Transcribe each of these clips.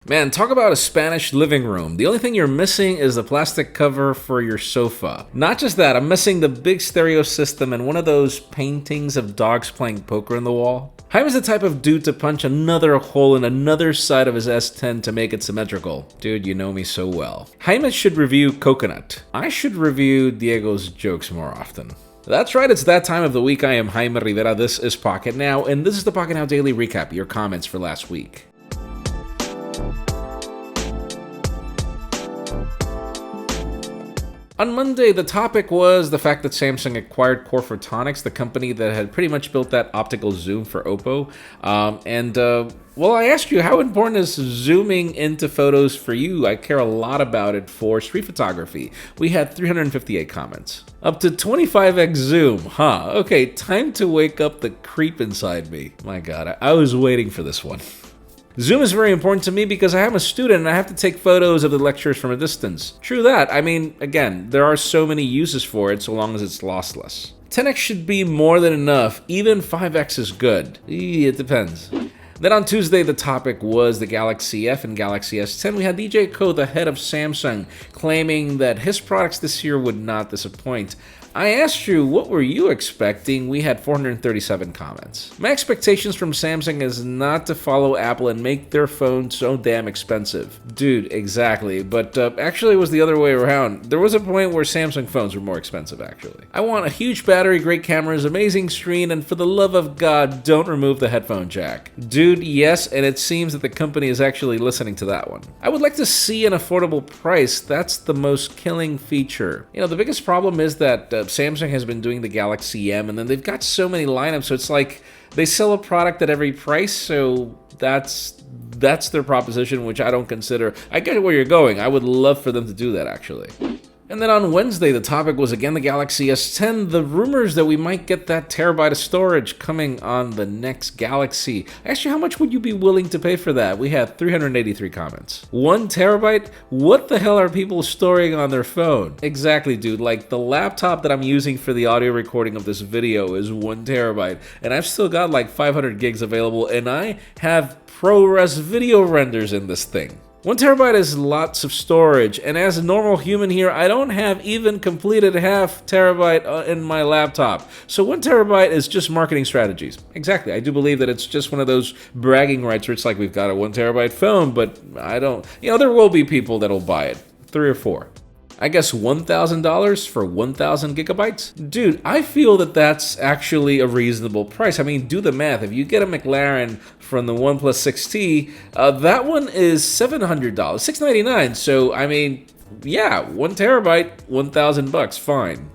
Man, talk about a Spanish living room. The only thing you're missing is the plastic cover for your sofa. Not just that, I'm missing the big stereo system and one of those paintings of dogs playing poker in the wall. Jaime's the type of dude to punch another hole in another side of his S10 to make it symmetrical. Dude, you know me so well. Jaime should review Coconut. I should review Diego's jokes more often. That's right, it's that time of the week. I am Jaime Rivera, this is Pocketnow, and this is the Pocketnow Daily Recap, your comments for last week. On Monday, the topic was the fact that Samsung acquired Core Photonics, the company that had pretty much built that optical zoom for Oppo. Well, I asked you, how important is zooming into photos for you? I care a lot about it for street photography. We had 358 comments. Up to 25x zoom, huh? Okay, time to wake up the creep inside me. My God, I was waiting for this one. Zoom is very important to me because I am a student and I have to take photos of the lectures from a distance. True that. I mean, again, there are so many uses for it so long as it's lossless. 10x should be more than enough. Even 5x is good. It depends. Then on Tuesday, the topic was the Galaxy F and Galaxy S10. We had DJ Ko, the head of Samsung, claiming that his products this year would not disappoint. I asked you, what were you expecting? We had 437 comments. My expectations from Samsung is not to follow Apple and make their phone so damn expensive. Dude, exactly. But actually it was the other way around. There was a point where Samsung phones were more expensive, actually. I want a huge battery, great cameras, amazing screen, and for the love of God, don't remove the headphone jack. Dude, yes, and it seems that the company is actually listening to that one. I would like to see an affordable price. That's the most killing feature. You know, the biggest problem is that Samsung has been doing the Galaxy M, and then they've got so many lineups, so it's like they sell a product at every price, so that's their proposition, which I don't consider. I get where you're going. I would love for them to do that, actually. And then on Wednesday, the topic was again the Galaxy S10, the rumors that we might get that terabyte of storage coming on the next Galaxy. Actually, how much would you be willing to pay for that? We had 383 comments. 1 terabyte? What the hell are people storing on their phone? Exactly, dude. Like, the laptop that I'm using for the audio recording of this video is 1 terabyte, and I've still got like 500 gigs available, and I have ProRes video renders in this thing. 1 terabyte is lots of storage, and as a normal human here, I don't have even completed half terabyte in my laptop. So 1 terabyte is just marketing strategies. Exactly, I do believe that it's just one of those bragging rights where it's like, we've got a 1 terabyte phone, but I don't, there will be people that'll buy it, 3 or 4. I guess $1,000 for 1,000 gigabytes? Dude, I feel that that's actually a reasonable price. I mean, do the math. If you get a McLaren from the OnePlus 6T, that one is $700, $699. So, I mean, yeah, 1 terabyte, $1,000, fine.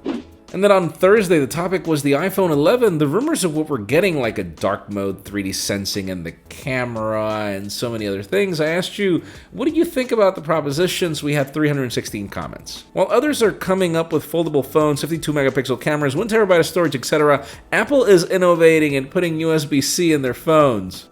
And then on Thursday, the topic was the iPhone 11, the rumors of what we're getting, like a dark mode, 3D sensing, and the camera, and so many other things. I asked you, what do you think about the propositions? We had 316 comments. While others are coming up with foldable phones, 52 megapixel cameras, 1 terabyte of storage, etc., Apple is innovating and putting USB-C in their phones.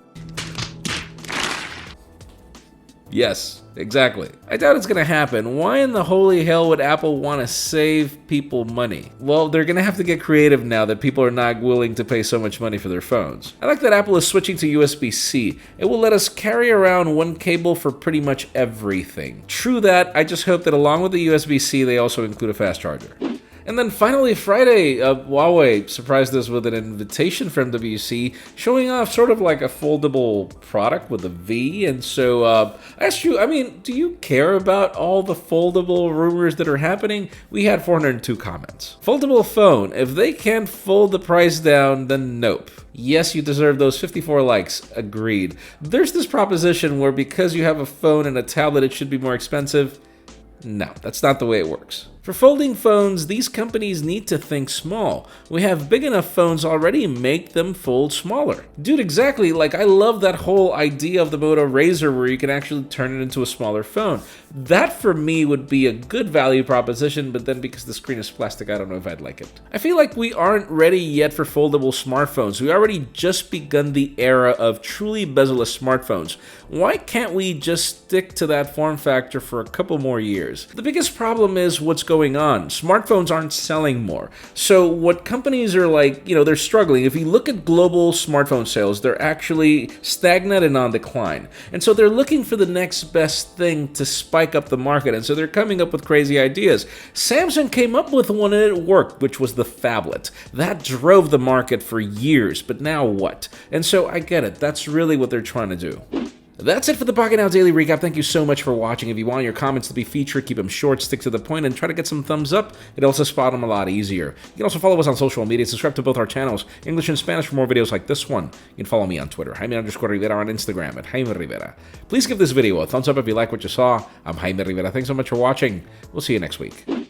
Yes, exactly. I doubt it's gonna happen. Why in the holy hell would Apple want to save people money? Well, they're gonna have to get creative now that people are not willing to pay so much money for their phones. I like that Apple is switching to USB-C. It will let us carry around one cable for pretty much everything. True that, I just hope that along with the USB-C, they also include a fast charger. And then finally, Friday, Huawei surprised us with an invitation from WC, showing off sort of like a foldable product with a V. And so I asked you, do you care about all the foldable rumors that are happening? We had 402 comments. Foldable phone, if they can't fold the price down, then nope. Yes, you deserve those 54 likes. Agreed. There's this proposition where because you have a phone and a tablet, it should be more expensive. No, that's not the way it works. For folding phones, these companies need to think small. We have big enough phones already, make them fold smaller. Dude, exactly, like I love that whole idea of the Moto Razr where you can actually turn it into a smaller phone. That for me would be a good value proposition, but then because the screen is plastic, I don't know if I'd like it. I feel like we aren't ready yet for foldable smartphones. We already just begun the era of truly bezel-less smartphones. Why can't we just stick to that form factor for a couple more years? The biggest problem is what's going on? Smartphones aren't selling more. So what companies are like, they're struggling. If you look at global smartphone sales, they're actually stagnant and on decline. And so they're looking for the next best thing to spike up the market. And so they're coming up with crazy ideas. Samsung came up with one and it worked, which was the phablet. That drove the market for years, but now what? And so I get it. That's really what they're trying to do. That's it for the Pocketnow Daily Recap. Thank you so much for watching. If you want your comments to be featured, keep them short, stick to the point, and try to get some thumbs up. It also spot them a lot easier. You can also follow us on social media. Subscribe to both our channels, English and Spanish, for more videos like this one. You can follow me on Twitter, Jaime_Rivera, on Instagram at Jaime Rivera. Please give this video a thumbs up if you like what you saw. I'm Jaime Rivera. Thanks so much for watching. We'll see you next week.